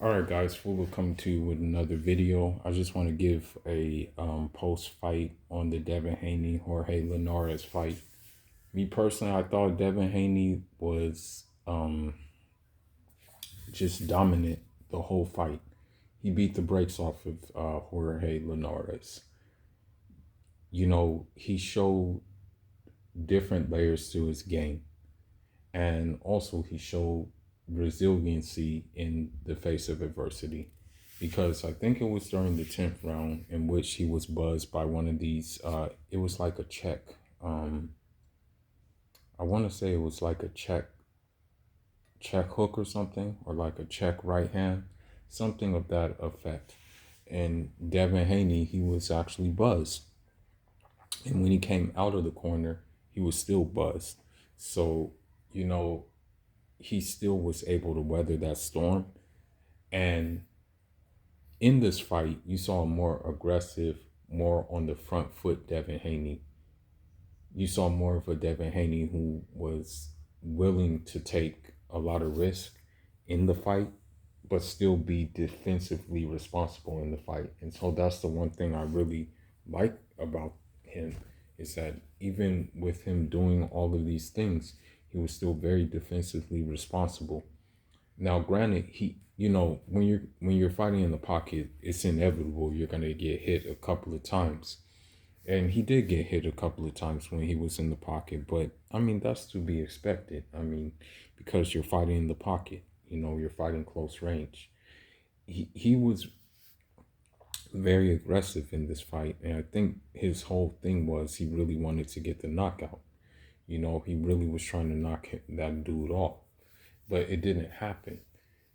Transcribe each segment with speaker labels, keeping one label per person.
Speaker 1: All right, guys, Full come to you with another video. I just want to give a post fight on the Devin Haney Jorge Linares fight. Me personally, I thought Devin Haney was just dominant the whole fight. He beat the brakes off of Jorge Linares. He showed different layers to his game, and also he showed resiliency in the face of adversity. Because I think it was during the 10th round in which he was buzzed by one of these. It was like a check. Um, I want to say it was like a check hook or something, or like a check right hand, something of that effect. And Devin Haney, he was actually buzzed. And when he came out of the corner, he was still buzzed. So, you know, he still was able to weather that storm. And in this fight, you saw a more aggressive, more on the front foot Devin Haney. You saw more of a Devin Haney who was willing to take a lot of risk in the fight, but still be defensively responsible in the fight. And so that's the one thing I really like about him is that even with him doing all of these things, he was still very defensively responsible. Now, granted, when you're fighting in the pocket, it's inevitable you're gonna get hit a couple of times, and he did get hit a couple of times when he was in the pocket. But I mean, that's to be expected. I mean, because you're fighting in the pocket, you're fighting close range. He was very aggressive in this fight, and I think his whole thing was he really wanted to get the knockout. He really was trying to knock that dude off, but it didn't happen.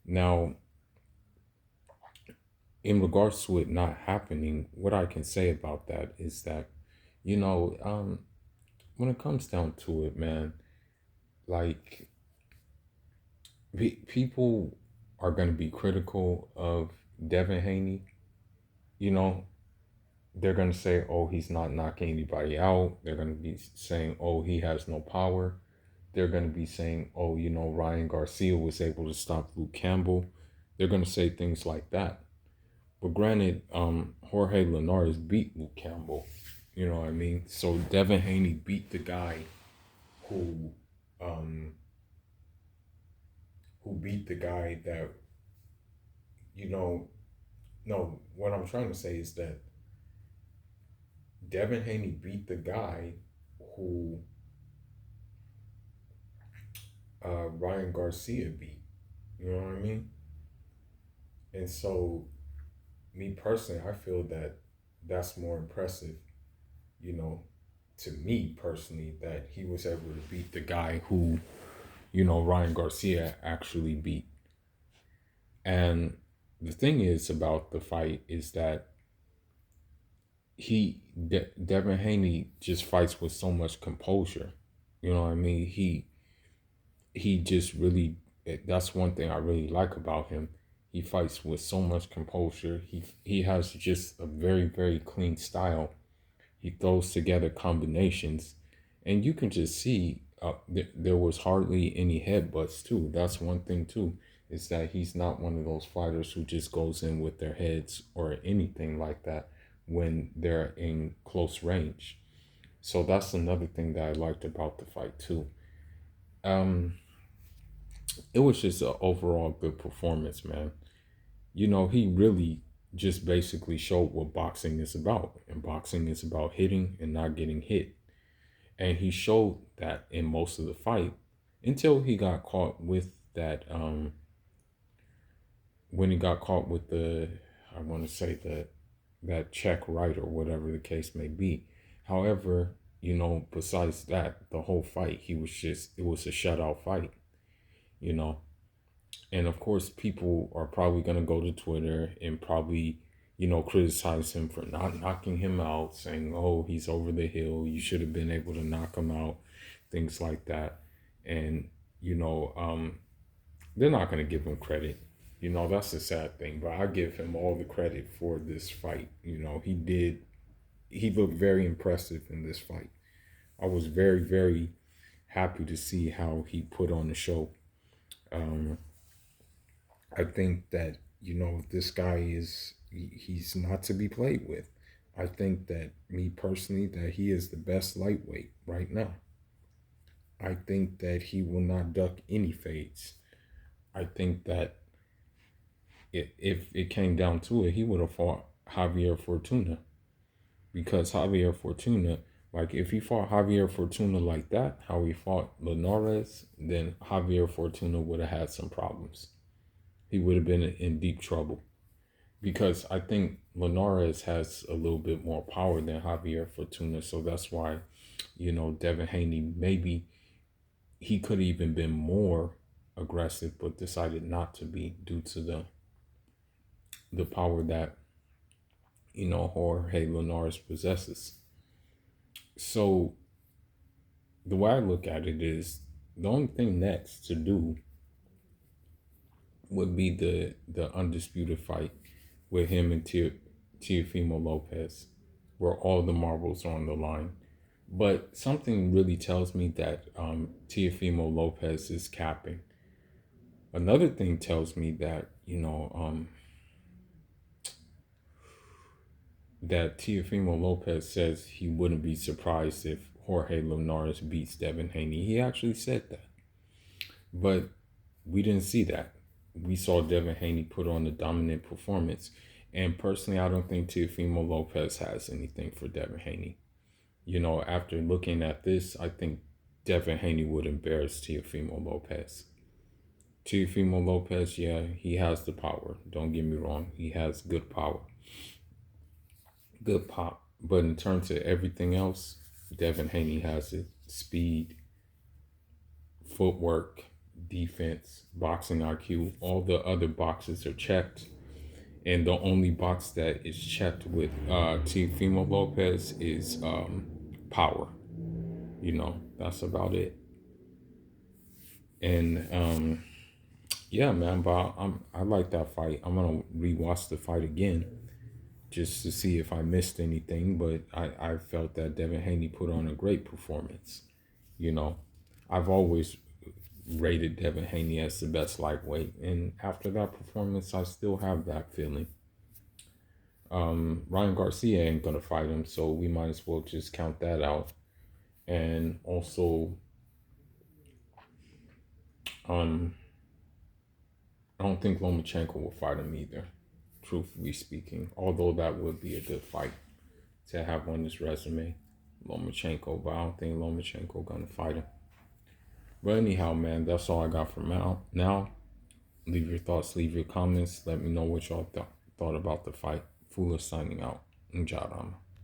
Speaker 1: Now, in regards to it not happening, what I can say about that is that, you know, um, when it comes down to it, man, like people are going to be critical of Devin Haney. You know, they're going to say, oh, he's not knocking anybody out. They're going to be saying, oh, he has no power. They're going to be saying, oh, Ryan Garcia was able to stop Luke Campbell. They're going to say things like that. But granted, Jorge Linares beat Luke Campbell. You know what I mean? So Devin Haney beat the guy who um, who beat the guy that you know. No, what I'm trying to say is that Devin Haney beat the guy who Ryan Garcia beat. You know what I mean? And so, me personally, I feel that that's more impressive. You know, to me personally, that he was able to beat the guy who Ryan Garcia actually beat. And the thing is about the fight is that Devin Haney just fights with so much composure. You know what I mean? He just really, that's one thing I really like about him. He fights with so much composure. He has just a very, very clean style. He throws together combinations, and you can just see there was hardly any headbutts too. That's one thing too, is that he's not one of those fighters who just goes in with their heads or anything like that when they're in close range. So that's another thing that I liked about the fight too. Um, it was just an overall good performance, man. He really just basically showed what boxing is about, and boxing is about hitting and not getting hit. And he showed that in most of the fight until he got caught with that when he got caught with the, I want to say, that check right or whatever the case may be. However, besides that, the whole fight, it was a shutout fight, you know. And of course, people are probably going to go to Twitter and probably, criticize him for not knocking him out, saying, oh, he's over the hill. You should have been able to knock him out, things like that. And, you know, um, they're not going to give him credit. That's the sad thing. But I give him all the credit for this fight. He looked very impressive in this fight. I was very, very happy to see how he put on the show. Um, I think that, this guy he's not to be played with. I think that, me personally, that he is the best lightweight right now. I think that he will not duck any fades. I think that if it came down to it, he would have fought Javier Fortuna, because Javier Fortuna, like if he fought Javier Fortuna like that, how he fought Linares, then Javier Fortuna would have had some problems. He would have been in deep trouble, because I think Linares has a little bit more power than Javier Fortuna. So that's why, Devin Haney, maybe he could have even been more aggressive, but decided not to be, due to the power that, Jorge Linares possesses. So the way I look at it is, the only thing next to do would be the undisputed fight with him and Teofimo Lopez, where all the marbles are on the line. But something really tells me that Teofimo Lopez is capping. Another thing tells me that, that Teofimo Lopez says he wouldn't be surprised if Jorge Linares beats Devin Haney. He actually said that. But we didn't see that. We saw Devin Haney put on a dominant performance. And personally, I don't think Teofimo Lopez has anything for Devin Haney. After looking at this, I think Devin Haney would embarrass Teofimo Lopez. Teofimo Lopez, yeah, he has the power. Don't get me wrong. He has good power. Good pop. But in terms of everything else, Devin Haney has it. Speed, footwork, defense, boxing IQ. All the other boxes are checked. And the only box that is checked with Teofimo Lopez is power. That's about it. And yeah, man, but I like that fight. I'm gonna rewatch the fight again just to see if I missed anything. But I felt that Devin Haney put on a great performance. I've always rated Devin Haney as the best lightweight, and after that performance, I still have that feeling. Ryan Garcia ain't gonna fight him, so we might as well just count that out. And also, I don't think Lomachenko will fight him either, truthfully speaking. Although that would be a good fight to have on his resume, Lomachenko. But I don't think Lomachenko gonna fight him. But anyhow, man, that's all I got for now. Leave your thoughts, leave your comments. Let me know what y'all thought about the fight. Fuller signing out. Njadama.